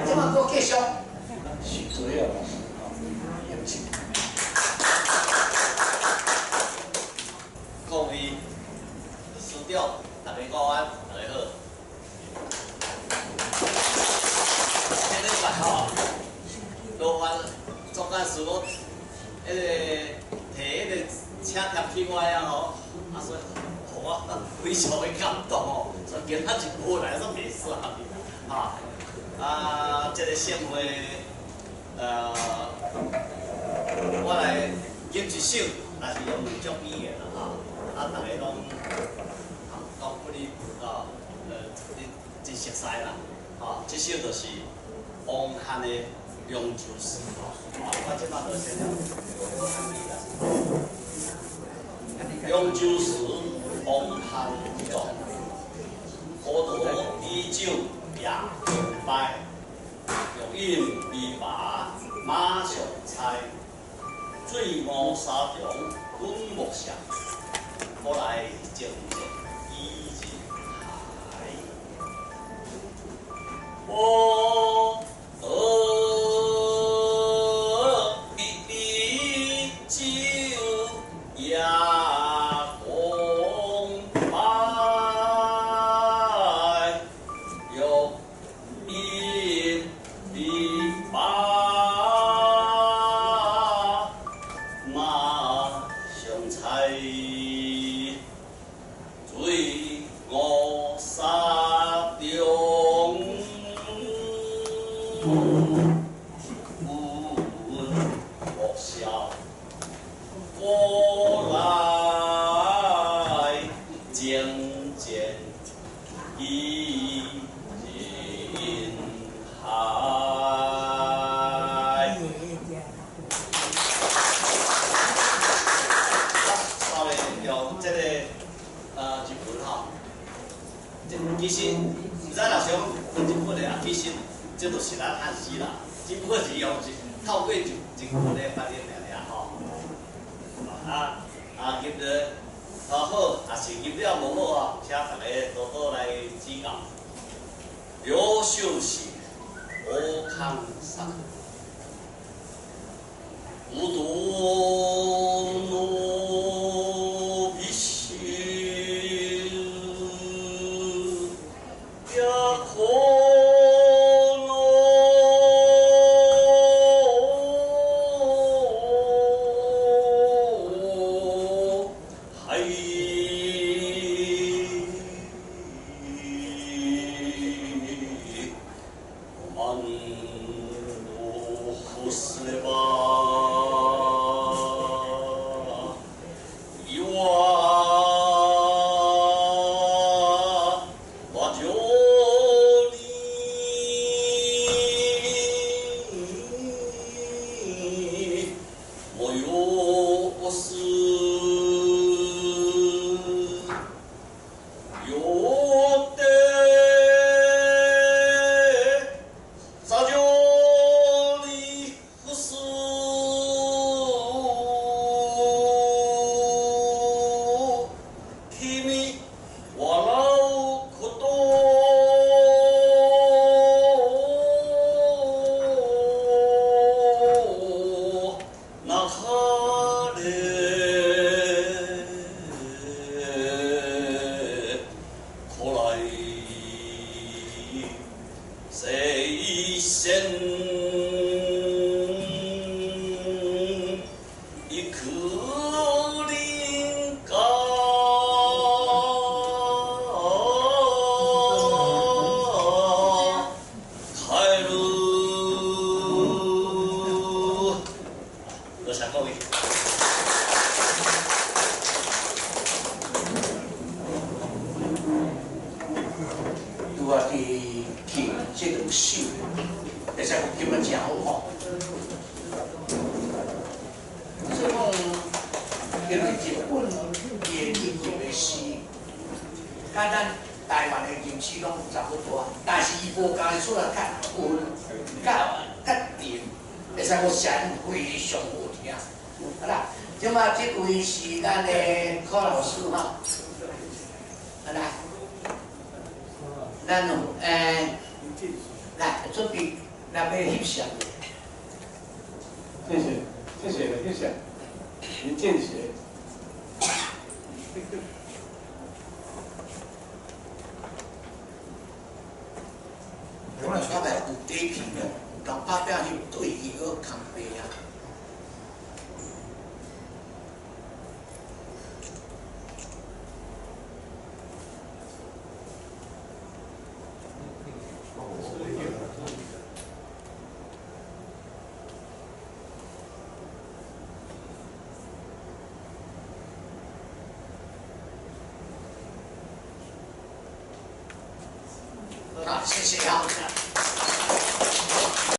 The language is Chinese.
即马搁继续，是最后，演唱。抗议，师长，大家午安，大家好。今日办吼，劳烦总干事我，迄个摕迄个请帖去我遐吼，所以互我非常的感动哦。所以今仔日无来煞袂煞这个盛会，我来演一首，也是用足美的啦大家拢讲不哩你真熟悉啦，这首就是王翰的《扬州诗》我即摆就先《扬州诗》王翰作，河图依旧也明白，玉饮琵琶马上采，醉卧沙中滚木上。我来静静依人海，我比酒也公开，玉饮琵琶马上采。醉卧沙中滚木下，我来渐渐依人海。稍微用这个日文吼，其实毋知若是讲分日本的其实这就是咱汉诗啦，只不过是用透过日文的发音尔吼。今日好，也是今了无好请大家多多来指教。刘秀喜，吴康山，无独奴必须。甲咱台湾的人士拢差不多，但是伊无家己出来较稳、较甜，会使我声非常好听。好啦，即马即位是咱的柯老师吼，好啦，咱来准备两个翕相。谢谢，谢谢，谢谢，您见血。